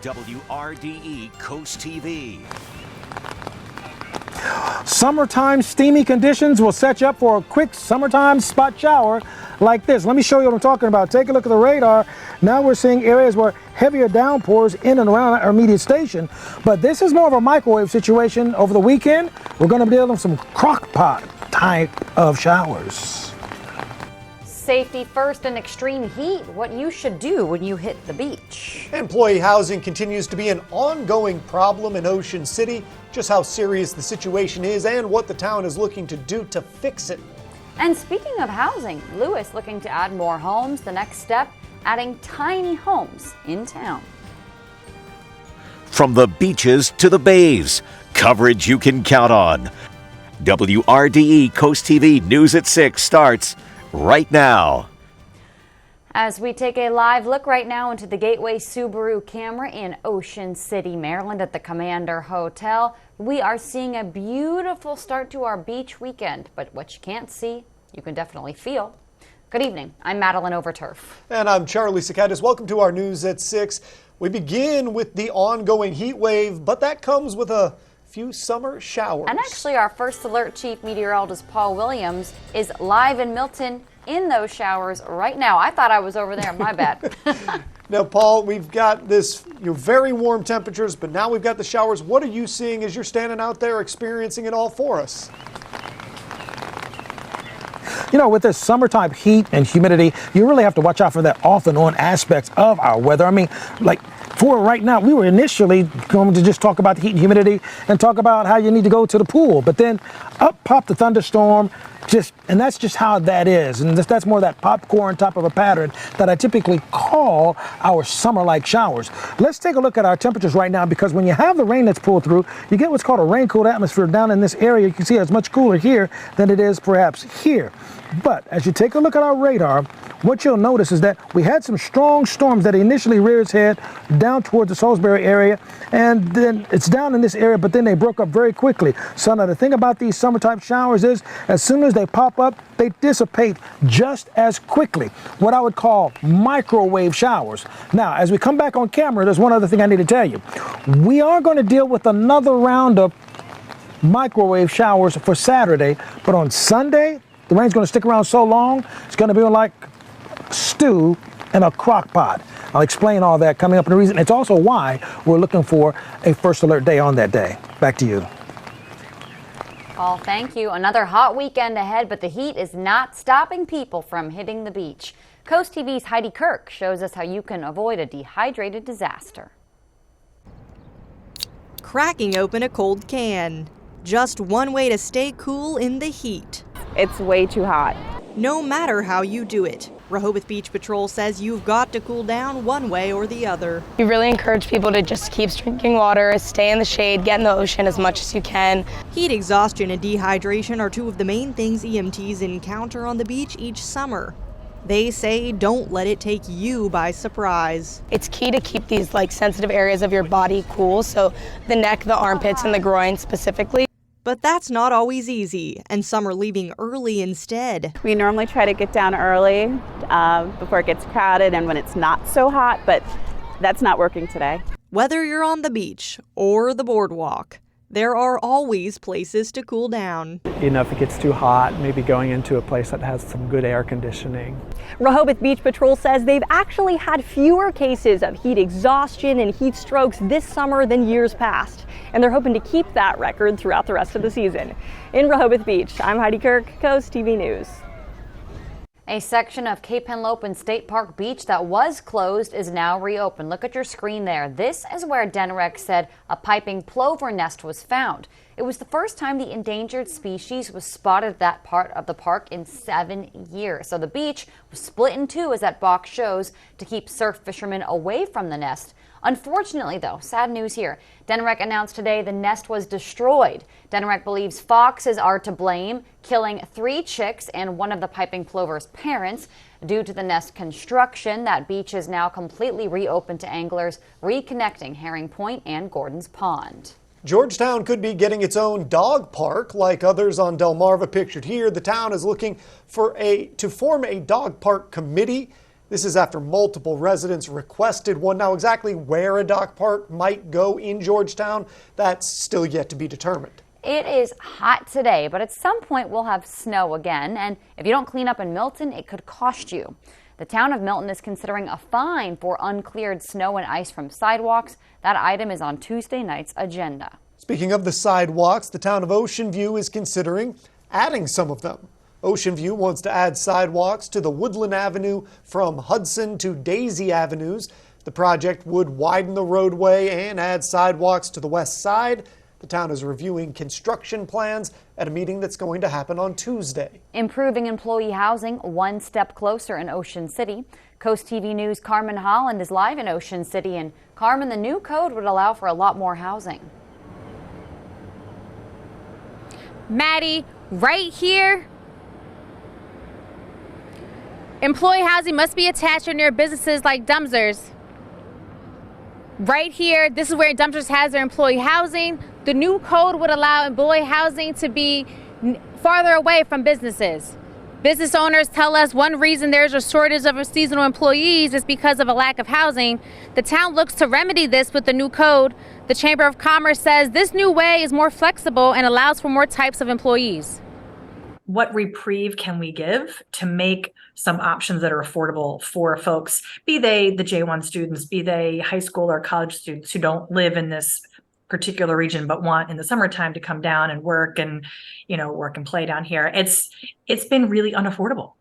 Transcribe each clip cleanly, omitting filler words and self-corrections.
WRDE Coast TV. Summertime steamy conditions will set you up for a quick summertime spot shower like this. Let me show you what I'm talking about. Take a look at the radar. Now we're seeing areas where heavier downpours in and around our immediate station. But this is more of a microwave situation. Over the weekend, we're going to be dealing with some crock pot type of showers. Safety first in extreme heat, what you should do when you hit the beach. Employee housing continues to be an ongoing problem in Ocean City. Just how serious the situation is and what the town is looking to do to fix it. And speaking of housing, Lewis looking to add more homes. The next step, adding tiny homes in town. From the beaches to the bays, coverage you can count on. WRDE Coast TV News at 6 starts right now. As we take a live look right now into the Gateway Subaru camera in Ocean City, Maryland at the Commander Hotel, we are seeing a beautiful start to our beach weekend. But what you can't see, you can definitely feel. Good evening. I'm Madeline Overturf. And I'm Charlie Sakaitis. Welcome to our News at 6. We begin with the ongoing heat wave, but that comes with a few summer showers. And actually, our first alert chief meteorologist Paul Williams is live in Milton in those showers right now. I thought I was over there, my bad. Now, Paul, we've got this very warm temperatures, but now we've got the showers. What are you seeing as you're standing out there experiencing it all for us? You know, with this summertime heat and humidity, you really have to watch out for that off and on aspects of our weather. I mean, like for right now, we were initially going to just talk about the heat and humidity and talk about how you need to go to the pool. But then up popped the thunderstorm. And that's just how that is. And that's more that popcorn type of a pattern that I typically call our summer-like showers. Let's take a look at our temperatures right now, because when you have the rain that's pulled through, you get what's called a rain-cooled atmosphere down in this area. You can see it's much cooler here than it is perhaps here. But as you take a look at our radar, what you'll notice is that we had some strong storms that initially reared its head down towards the Salisbury area, and then it's down in this area, but then they broke up very quickly. So now the thing about these summer-type showers is, as soon as they pop up, they dissipate just as quickly. What I would call microwave showers. Now, as we come back on camera, there's one other thing I need to tell you. We are going to deal with another round of microwave showers for Saturday, but on Sunday, the rain's going to stick around so long, it's going to be like stew in a crock pot. I'll explain all that coming up in the reason. It's also why we're looking for a first alert day on that day. Back to you. Paul, thank you. Another hot weekend ahead, but the heat is not stopping people from hitting the beach. Coast TV's Heidi Kirk shows us how you can avoid a dehydrated disaster. Cracking open a cold can. Just one way to stay cool in the heat. It's way too hot. No matter how you do it. Rehoboth Beach Patrol says you've got to cool down one way or the other. We really encourage people to just keep drinking water, stay in the shade, get in the ocean as much as you can. Heat exhaustion and dehydration are two of the main things EMTs encounter on the beach each summer. They say don't let it take you by surprise. It's key to keep these sensitive areas of your body cool, so the neck, the armpits, and the groin specifically. But that's not always easy, and some are leaving early instead. We normally try to get down early before it gets crowded and when it's not so hot, but that's not working today. Whether you're on the beach or the boardwalk, there are always places to cool down. If it gets too hot, maybe going into a place that has some good air conditioning. Rehoboth Beach Patrol says they've actually had fewer cases of heat exhaustion and heat strokes this summer than years past, and they're hoping to keep that record throughout the rest of the season. In Rehoboth Beach, I'm Heidi Kirk, Coast TV News. A section of Cape Henlopen State Park Beach that was closed is now reopened. Look at your screen there. This is where DNREC said a piping plover nest was found. It was the first time the endangered species was spotted at that part of the park in 7 years. So the beach was split in two, as that box shows, to keep surf fishermen away from the nest. Unfortunately, though, sad news here. DNREC announced today the nest was destroyed. DNREC believes foxes are to blame, killing 3 chicks and one of the piping plover's parents. Due to the nest construction, that beach is now completely reopened to anglers, reconnecting Herring Point and Gordon's Pond. Georgetown could be getting its own dog park like others on Delmarva pictured here. The town is looking to form a dog park committee This is after multiple residents requested one. Now, exactly where a dog park might go in Georgetown, that's still yet to be determined. It is hot today, but at some point we'll have snow again, and if you don't clean up in Milton, it could cost you. The town of Milton is considering a fine for uncleared snow and ice from sidewalks. That item is on Tuesday night's agenda. Speaking of the sidewalks, the town of Ocean View is considering adding some of them. Ocean View wants to add sidewalks to the Woodland Avenue from Hudson to Daisy Avenues. The project would widen the roadway and add sidewalks to the west side. The town is reviewing construction plans at a meeting that's going to happen on Tuesday. Improving employee housing one step closer in Ocean City. Coast TV News' Carmen Holland is live in Ocean City. And Carmen, the new code would allow for a lot more housing. Maddie, right here, employee housing must be attached or near businesses like dumpsters. Right here, this is where dumpsters has their employee housing. The new code would allow employee housing to be farther away from businesses. Business owners tell us one reason there's a shortage of seasonal employees is because of a lack of housing. The town looks to remedy this with the new code. The Chamber of Commerce says this new way is more flexible and allows for more types of employees. What reprieve can we give to make some options that are affordable for folks, be they the J1 students, be they high school or college students who don't live in this particular region but want in the summertime to come down and work and, work and play down here. It's been really unaffordable.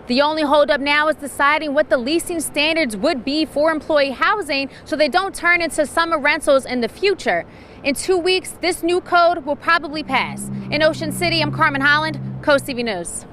The only holdup now is deciding what the leasing standards would be for employee housing so they don't turn into summer rentals in the future. In 2 weeks, this new code will probably pass. In Ocean City, I'm Carmen Holland, Coast TV News.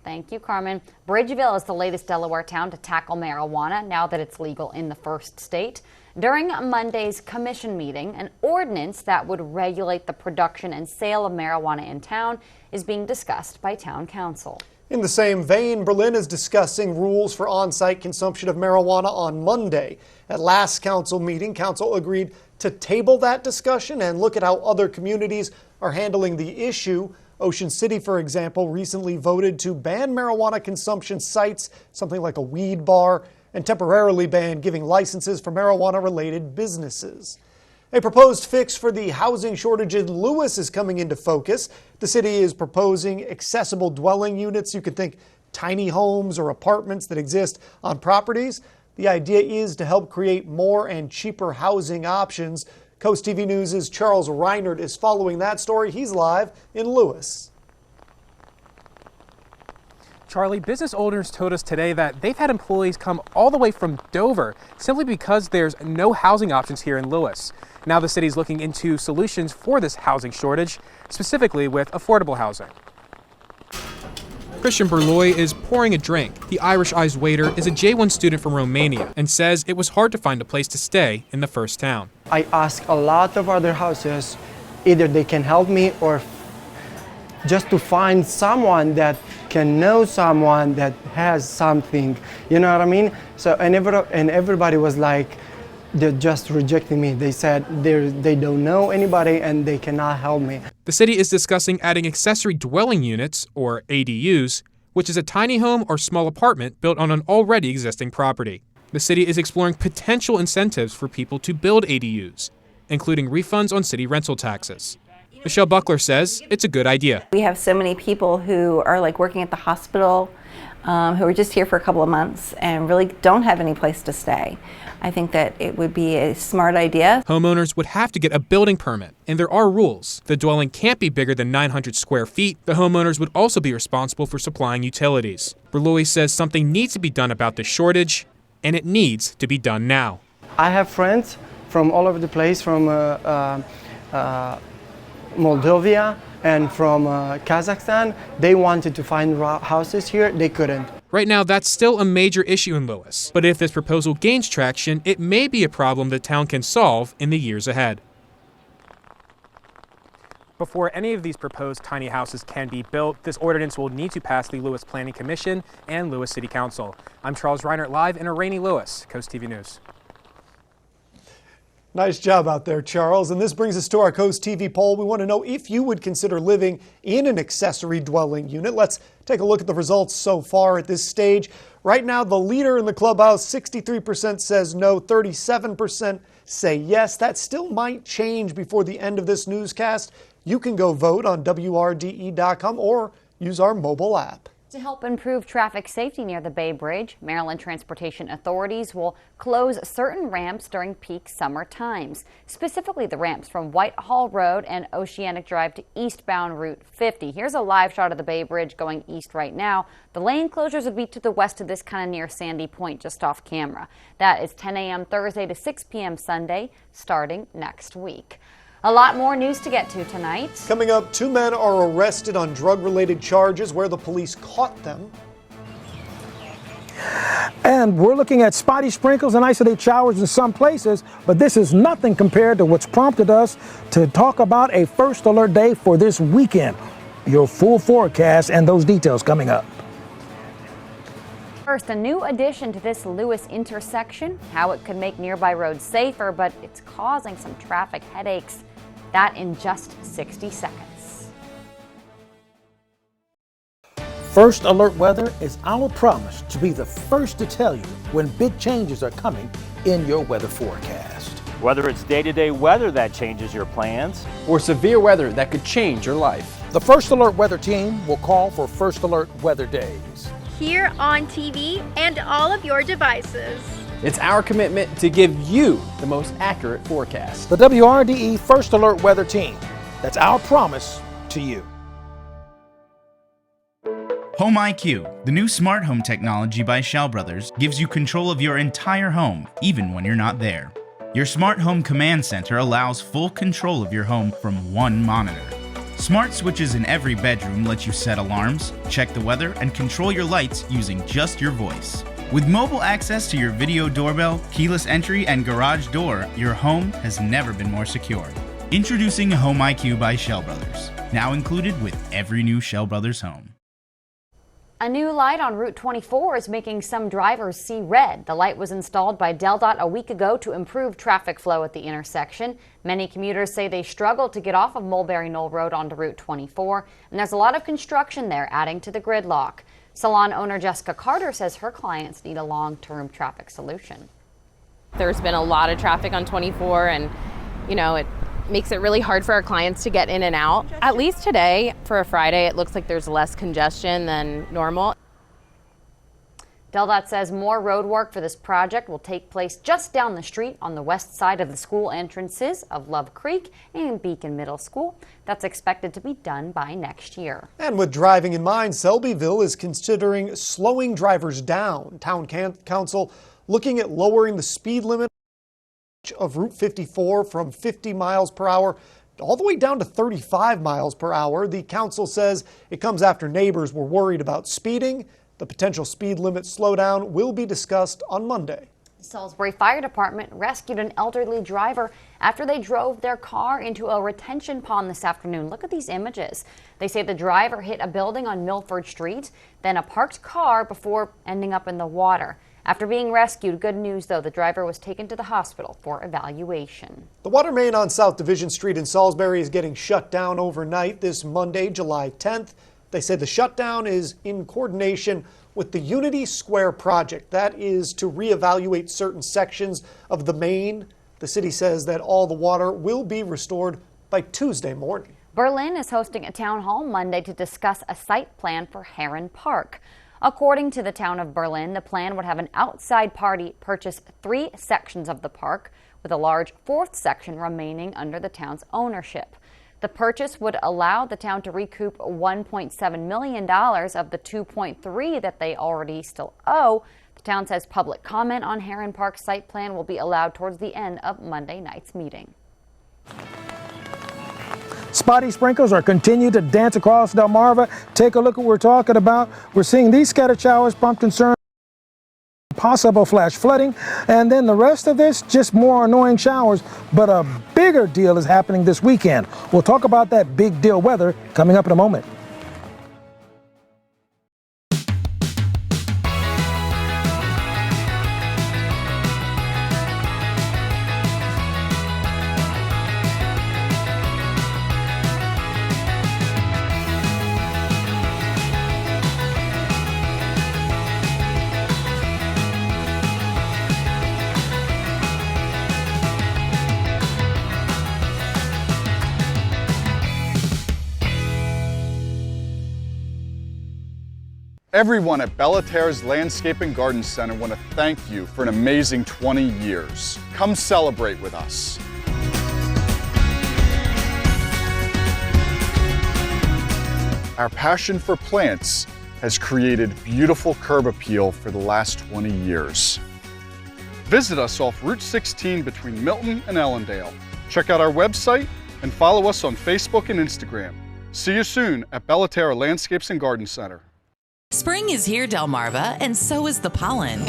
Thank you, Carmen. Bridgeville is the latest Delaware town to tackle marijuana now that it's legal in the first state. During Monday's commission meeting, an ordinance that would regulate the production and sale of marijuana in town is being discussed by town council. In the same vein, Berlin is discussing rules for on-site consumption of marijuana on Monday. At last council meeting, council agreed to table that discussion and look at how other communities are handling the issue. Ocean City, for example, recently voted to ban marijuana consumption sites, something like a weed bar, and temporarily ban giving licenses for marijuana-related businesses. A proposed fix for the housing shortage in Lewis is coming into focus. The city is proposing accessible dwelling units. You could think tiny homes or apartments that exist on properties. The idea is to help create more and cheaper housing options. Coast TV News' Charles Reinert is following that story. He's live in Lewis. Charlie, business owners told us today that they've had employees come all the way from Dover simply because there's no housing options here in Lewis. Now the city's looking into solutions for this housing shortage, specifically with affordable housing. Christian Berloy is pouring a drink. The Irish-eyed waiter is a J1 student from Romania and says it was hard to find a place to stay in the first town. I asked a lot of other houses, either they can help me or just to find someone that can know someone that has something, you know what I mean? So, and everybody was like, they're just rejecting me. They said they don't know anybody and they cannot help me. The city is discussing adding accessory dwelling units, or ADUs, which is a tiny home or small apartment built on an already existing property. The city is exploring potential incentives for people to build ADUs, including refunds on city rental taxes. Michelle Buckler says it's a good idea. We have so many people who are working at the hospital, who are just here for a couple of months and really don't have any place to stay. I think that it would be a smart idea. Homeowners would have to get a building permit, and there are rules. The dwelling can't be bigger than 900 square feet. The homeowners would also be responsible for supplying utilities. Berloy says something needs to be done about the shortage, and it needs to be done now. I have friends from all over the place, from Moldova and from Kazakhstan. They wanted to find houses here, they couldn't. Right now, that's still a major issue in Lewis. But if this proposal gains traction, it may be a problem the town can solve in the years ahead. Before any of these proposed tiny houses can be built, this ordinance will need to pass the Lewis Planning Commission and Lewis City Council. I'm Charles Reinert, live in a rainy Lewis, Coast TV News. Nice job out there, Charles. And this brings us to our Coast TV poll. We want to know if you would consider living in an accessory dwelling unit. Let's take a look at the results so far at this stage. Right now, the leader in the clubhouse, 63% says no, 37% say yes. That still might change before the end of this newscast. You can go vote on WRDE.com or use our mobile app. To help improve traffic safety near the Bay Bridge, Maryland transportation authorities will close certain ramps during peak summer times, specifically the ramps from Whitehall Road and Oceanic Drive to eastbound Route 50. Here's a live shot of the Bay Bridge going east right now. The lane closures would be to the west of this, kind of near Sandy Point, just off camera. That is 10 a.m. Thursday to 6 p.m. Sunday, starting next week. A lot more news to get to tonight. Coming up, 2 men are arrested on drug-related charges where the police caught them. And we're looking at spotty sprinkles and isolated showers in some places, but this is nothing compared to what's prompted us to talk about a first alert day for this weekend. Your full forecast and those details coming up. First, a new addition to this Lewis intersection, how it could make nearby roads safer, but it's causing some traffic headaches. That in just 60 seconds. First Alert Weather is our promise to be the first to tell you when big changes are coming in your weather forecast. Whether it's day-to-day weather that changes your plans, or severe weather that could change your life. The First Alert Weather team will call for First Alert Weather Days. Here on TV and all of your devices. It's our commitment to give you the most accurate forecast. The WRDE First Alert Weather Team. That's our promise to you. Home IQ, the new smart home technology by Shell Brothers, gives you control of your entire home, even when you're not there. Your smart home command center allows full control of your home from one monitor. Smart switches in every bedroom let you set alarms, check the weather, and control your lights using just your voice. With mobile access to your video doorbell, keyless entry, and garage door, your home has never been more secure. Introducing Home IQ by Shell Brothers, now included with every new Shell Brothers home. A new light on Route 24 is making some drivers see red. The light was installed by DelDOT a week ago to improve traffic flow at the intersection. Many commuters say they struggle to get off of Mulberry Knoll Road onto Route 24, and there's a lot of construction there, adding to the gridlock. Salon owner Jessica Carter says her clients need a long-term traffic solution. There's been a lot of traffic on 24, and it makes it really hard for our clients to get in and out. At least today, for a Friday, it looks like there's less congestion than normal. DelDOT says more road work for this project will take place just down the street on the west side of the school entrances of Love Creek and Beacon Middle School. That's expected to be done by next year. And with driving in mind, Selbyville is considering slowing drivers down. Town Council looking at lowering the speed limit of Route 54 from 50 miles per hour all the way down to 35 miles per hour. The council says it comes after neighbors were worried about speeding. The potential speed limit slowdown will be discussed on Monday. The Salisbury Fire Department rescued an elderly driver after they drove their car into a retention pond this afternoon. Look at these images. They say the driver hit a building on Milford Street, then a parked car before ending up in the water. After being rescued, good news though, the driver was taken to the hospital for evaluation. The water main on South Division Street in Salisbury is getting shut down overnight this Monday, July 10th. They say the shutdown is in coordination with the Unity Square project. That is to reevaluate certain sections of the main. The city says that all the water will be restored by Tuesday morning. Berlin is hosting a town hall Monday to discuss a site plan for Heron Park. According to the town of Berlin, the plan would have an outside party purchase 3 sections of the park, with a large 4th section remaining under the town's ownership. The purchase would allow the town to recoup $1.7 million of the $2.3 that they already still owe. The town says public comment on Heron Park's site plan will be allowed towards the end of Monday night's meeting. Spotty sprinkles are continuing to dance across Delmarva. Take a look at what we're talking about. We're seeing these scattered showers prompt concern, possible flash flooding, and then the rest of this, just more annoying showers. But a bigger deal is happening this weekend. We'll talk about that big deal weather coming up in a moment. Everyone at Bellaterra's Landscape and Garden Center want to thank you for an amazing 20 years. Come celebrate with us. Our passion for plants has created beautiful curb appeal for the last 20 years. Visit us off Route 16 between Milton and Ellendale. Check out our website and follow us on Facebook and Instagram. See you soon at Bellaterra Landscapes and Garden Center. Spring is here, Delmarva, and so is the pollen.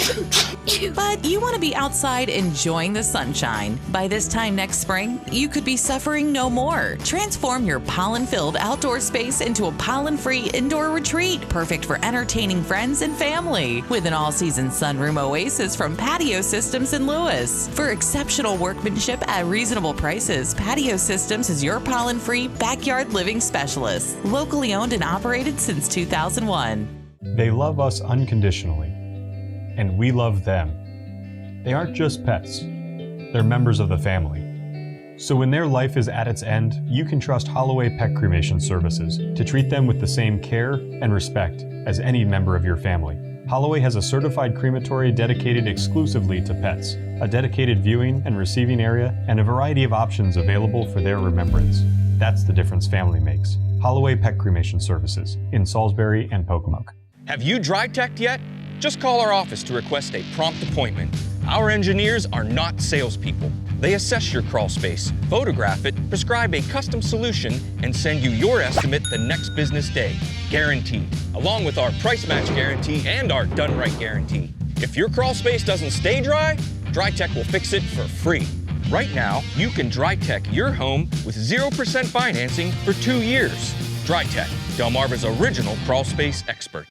But you want to be outside enjoying the sunshine. By this time next spring, you could be suffering no more. Transform your pollen-filled outdoor space into a pollen-free indoor retreat, perfect for entertaining friends and family. With an all-season sunroom oasis from Patio Systems in Lewis. For exceptional workmanship at reasonable prices, Patio Systems is your pollen-free backyard living specialist. Locally owned and operated since 2001. They love us unconditionally, and we love them. They aren't just pets, they're members of the family. So when their life is at its end, you can trust Holloway Pet Cremation Services to treat them with the same care and respect as any member of your family. Holloway has a certified crematory dedicated exclusively to pets, a dedicated viewing and receiving area, and a variety of options available for their remembrance. That's the difference family makes. Holloway Pet Cremation Services in Salisbury and Pocomoke. Have you dry-teched yet? Just call our office to request a prompt appointment. Our engineers are not salespeople. They assess your crawl space, photograph it, prescribe a custom solution, and send you your estimate the next business day. Guaranteed. Along with our price match guarantee and our done right guarantee. If your crawl space doesn't stay dry, DryTech will fix it for free. Right now, you can DryTech your home with 0% financing for 2 years. DryTech, Delmarva's original crawl space expert.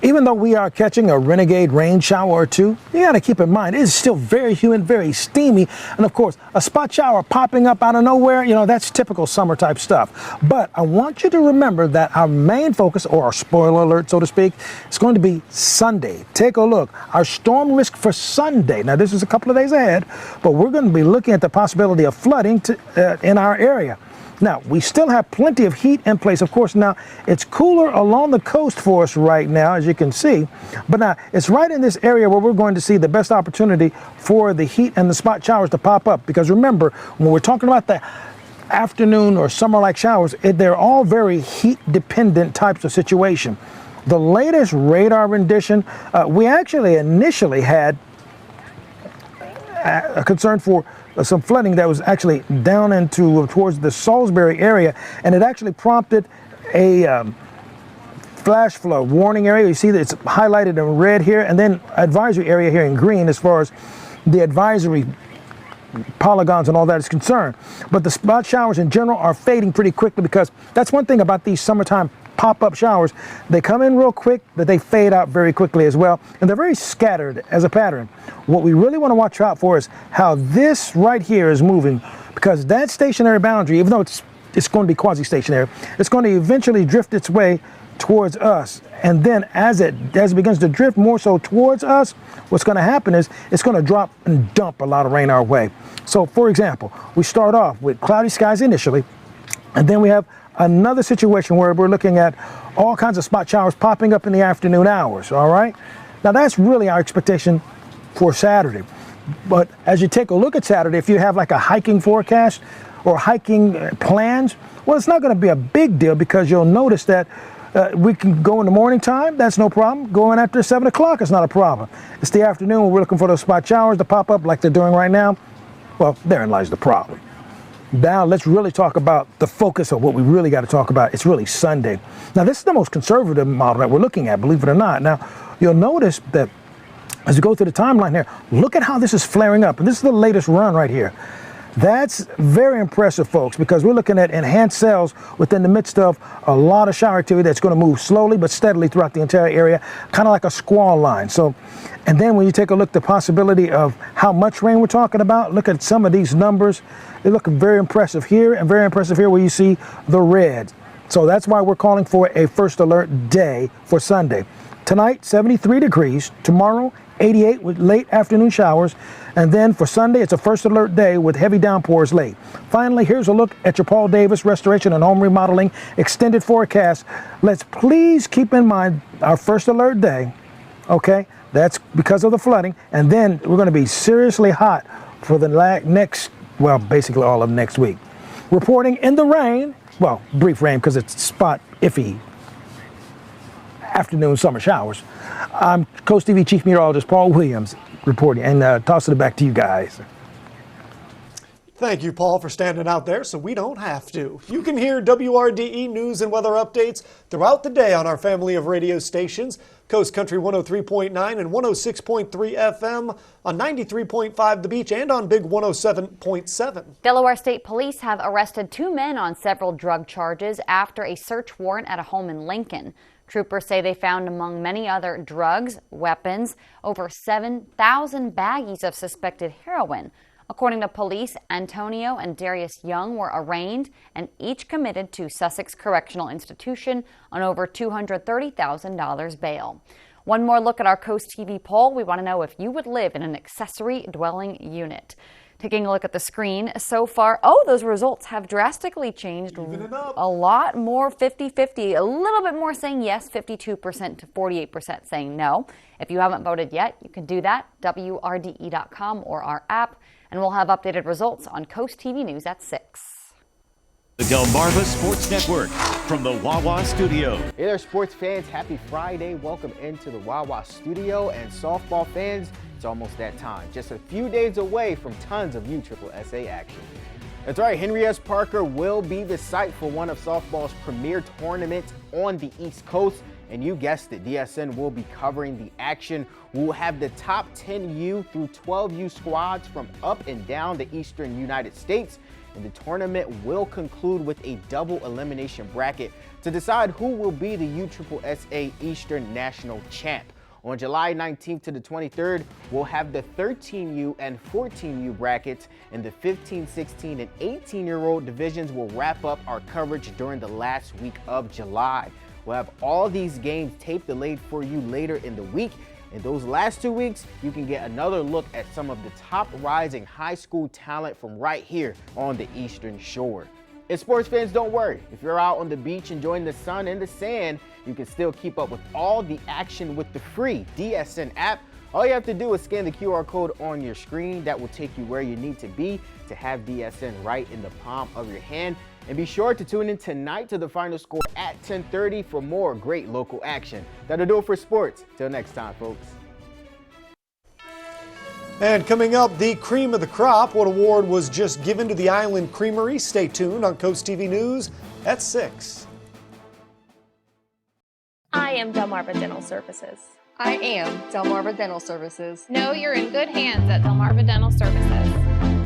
Even though we are catching a renegade rain shower or two, you got to keep in mind it's still very humid, very steamy, and of course a spot shower popping up out of nowhere, that's typical summer type stuff. But I want you to remember that our main focus, or our spoiler alert so to speak, is going to be Sunday. Take a look. Our storm risk for Sunday, now this is a couple of days ahead, but we're going to be looking at the possibility of flooding in our area. Now, we still have plenty of heat in place. Of course, now it's cooler along the coast for us right now, as you can see. But now it's right in this area where we're going to see the best opportunity for the heat and the spot showers to pop up. Because remember, when we're talking about the afternoon or summer-like showers, they're all very heat-dependent types of situation. The latest radar rendition, we actually initially had a concern for some flooding that was actually down towards the Salisbury area, and it actually prompted a flash flood warning area. You see that it's highlighted in red here, and then advisory area here in green as far as the advisory polygons and all that is concerned. But the spot showers in general are fading pretty quickly, because that's one thing about these summertime pop-up showers. They come in real quick, but they fade out very quickly as well, and they're very scattered as a pattern. What we really want to watch out for is how this right here is moving, because that stationary boundary, even though it's going to be quasi-stationary, it's going to eventually drift its way towards us. And then as it begins to drift more so towards us, what's going to happen is it's going to drop and dump a lot of rain our way. So for example, we start off with cloudy skies initially, and then we have another situation where we're looking at all kinds of spot showers popping up in the afternoon hours, all right? Now that's really our expectation for Saturday. But as you take a look at Saturday, if you have like a hiking forecast or hiking plans, well, it's not going to be a big deal, because you'll notice that we can go in the morning time, that's no problem. Going after 7 o'clock is not a problem. It's the afternoon when we're looking for those spot showers to pop up like they're doing right now. Well, therein lies the problem. Now let's really talk about the focus of what we really got to talk about. It's really Sunday. Now this is the most conservative model that we're looking at, believe it or not. Now you'll notice that as we go through the timeline here, look at how this is flaring up. And this is the latest run right here. That's very impressive, folks, because we're looking at enhanced cells within the midst of a lot of shower activity that's going to move slowly but steadily throughout the entire area, kind of like a squall line. So, and then when you take a look at the possibility of how much rain we're talking about, look at some of these numbers. They look very impressive here and very impressive here where you see the red. So that's why we're calling for a first alert day for Sunday. Tonight, 73 degrees. Tomorrow, 88 with late afternoon showers. And then for Sunday, it's a first alert day with heavy downpours late. Finally, here's a look at your Paul Davis Restoration and Home Remodeling extended forecast. Let's please keep in mind our first alert day, okay? That's because of the flooding. And then we're going to be seriously hot for the next, well, basically all of next week. Reporting in the rain, well, brief rain because it's spot iffy. Afternoon summer showers. I'm Coast TV Chief Meteorologist Paul Williams reporting, and tossing it back to you guys. Thank you, Paul, for standing out there so we don't have to. You can hear WRDE news and weather updates throughout the day on our family of radio stations. Coast Country 103.9 and 106.3 FM, on 93.5 The Beach, and on Big 107.7. Delaware State Police have arrested 2 men on several drug charges after a search warrant at a home in Lincoln. Troopers say they found, among many other drugs, weapons, over 7,000 baggies of suspected heroin. According to police, Antonio and Darius Young were arraigned and each committed to Sussex Correctional Institution on over $230,000 bail. One more look at our Coast TV poll. We want to know if you would live in an accessory dwelling unit. Taking a look at the screen so far, those results have drastically changed. A lot more 50-50, a little bit more saying yes, 52% to 48% saying no. If you haven't voted yet, you can do that, WRDE.com or our app, and we'll have updated results on Coast TV News at 6. The Delmarva Sports Network from the Wawa Studio. Hey there, sports fans. Happy Friday. Welcome into the Wawa Studio. And softball fans, it's almost that time. Just a few days away from tons of USSSA action. That's right, Henry S. Parker will be the site for one of softball's premier tournaments on the East Coast. And you guessed it, DSN will be covering the action. We'll have the top 10U through 12U squads from up and down the eastern United States. And the tournament will conclude with a double elimination bracket to decide who will be the USSSA Eastern National Champ. On July 19th to the 23rd, we'll have the 13U and 14U brackets, and the 15, 16, and 18-year-old divisions will wrap up our coverage during the last week of July. We'll have all these games tape delayed for you later in the week. In those last 2 weeks, you can get another look at some of the top rising high school talent from right here on the Eastern Shore. And sports fans, don't worry. If you're out on the beach enjoying the sun and the sand, you can still keep up with all the action with the free DSN app. All you have to do is scan the QR code on your screen. That will take you where you need to be to have DSN right in the palm of your hand. And be sure to tune in tonight to the final score at 10:30 for more great local action. That'll do it for sports. Till next time, folks. And coming up, the cream of the crop. What award was just given to the Island Creamery? Stay tuned on Coast TV News at 6. I am Delmarva Dental Services. I am Delmarva Dental Services. Know you're in good hands at Delmarva Dental Services.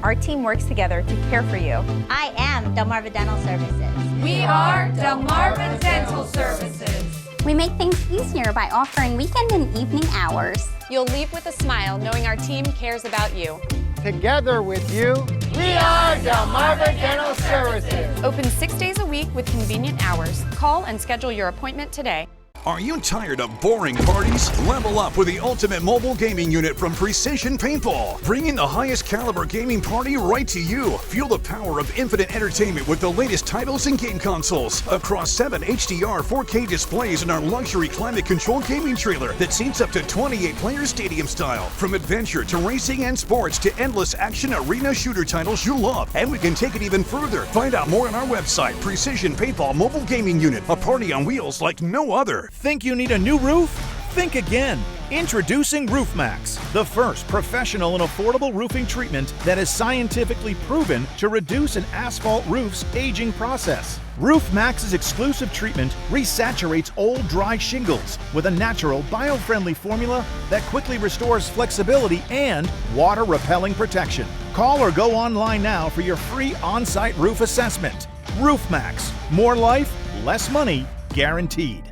Our team works together to care for you. I am Delmarva Dental Services. We are Delmarva Dental Services. We make things easier by offering weekend and evening hours. You'll leave with a smile knowing our team cares about you. Together with you, we are Delmarva Dental Services. Open 6 days a week with convenient hours. Call and schedule your appointment today. Are you tired of boring parties? Level up with the ultimate mobile gaming unit from Precision Paintball. Bringing the highest caliber gaming party right to you. Feel the power of infinite entertainment with the latest titles and game consoles. Across 7 HDR 4K displays in our luxury climate-controlled gaming trailer that seats up to 28 players stadium style. From adventure to racing and sports to endless action arena shooter titles you love. And we can take it even further. Find out more on our website. Precision Paintball Mobile Gaming Unit. A party on wheels like no other. Think you need a new roof? Think again. Introducing RoofMax, the first professional and affordable roofing treatment that is scientifically proven to reduce an asphalt roof's aging process. RoofMax's exclusive treatment resaturates old, dry shingles with a natural, bio-friendly formula that quickly restores flexibility and water-repelling protection. Call or go online now for your free on-site roof assessment. RoofMax, more life, less money, guaranteed.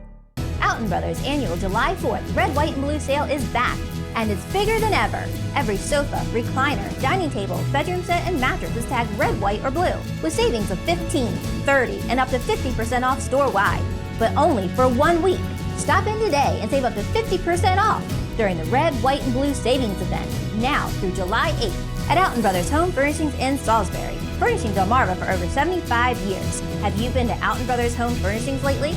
Alton Brothers' annual July 4th Red, White, and Blue sale is back, and it's bigger than ever. Every sofa, recliner, dining table, bedroom set, and mattress is tagged red, white, or blue, with savings of 15%, 30%, and up to 50% off store-wide, but only for 1 week. Stop in today and save up to 50% off during the Red, White, and Blue Savings Event, now through July 8th at Alton Brothers Home Furnishings in Salisbury, furnishing Delmarva for over 75 years. Have you been to Alton Brothers Home Furnishings lately?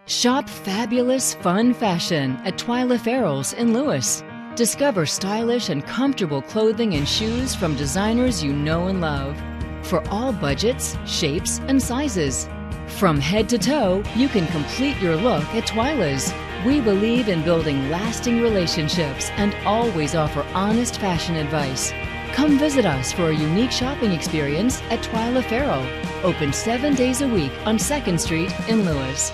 Shop fabulous, fun fashion at Twyla Farrell's in Lewis. Discover stylish and comfortable clothing and shoes from designers you know and love. For all budgets, shapes, and sizes. From head to toe, you can complete your look at Twyla's. We believe in building lasting relationships and always offer honest fashion advice. Come visit us for a unique shopping experience at Twyla Farrell. Open 7 days a week on 2nd Street in Lewis.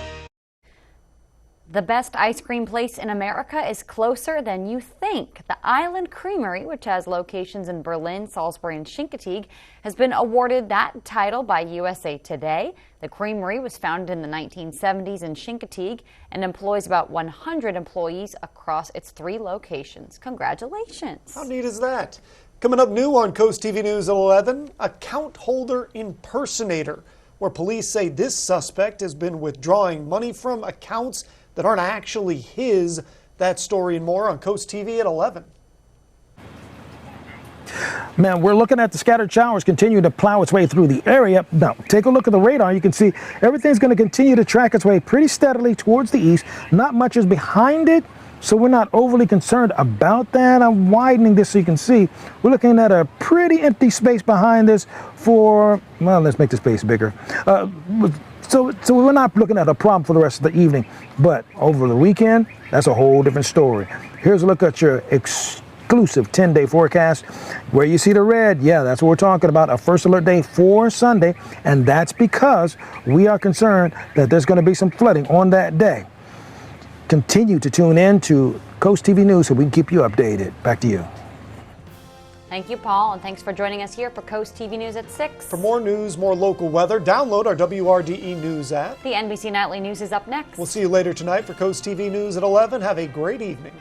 The best ice cream place in America is closer than you think. The Island Creamery, which has locations in Berlin, Salisbury, and Chincoteague, has been awarded that title by USA Today. The creamery was founded in the 1970s in Chincoteague and employs about 100 employees across its 3 locations. Congratulations. How neat is that? Coming up new on Coast TV News at 11, account holder impersonator, where police say this suspect has been withdrawing money from accounts that aren't actually his. That story and more on Coast TV at 11. Man, we're looking at the scattered showers continue to plow its way through the area. Now, take a look at the radar. You can see everything's going to continue to track its way pretty steadily towards the east. Not much is behind it, so we're not overly concerned about that. I'm widening this so you can see. We're looking at a pretty empty space behind this for, well, let's make the space bigger. So we're not looking at a problem for the rest of the evening, but over the weekend, that's a whole different story. Here's a look at your exclusive 10-day forecast. Where you see the red, yeah, that's what we're talking about, a first alert day for Sunday, and that's because we are concerned that there's going to be some flooding on that day. Continue to tune in to Coast TV News so we can keep you updated. Back to you. Thank you, Paul, and thanks for joining us here for Coast TV News at 6. For more news, more local weather, download our WRDE News app. The NBC Nightly News is up next. We'll see you later tonight for Coast TV News at 11. Have a great evening.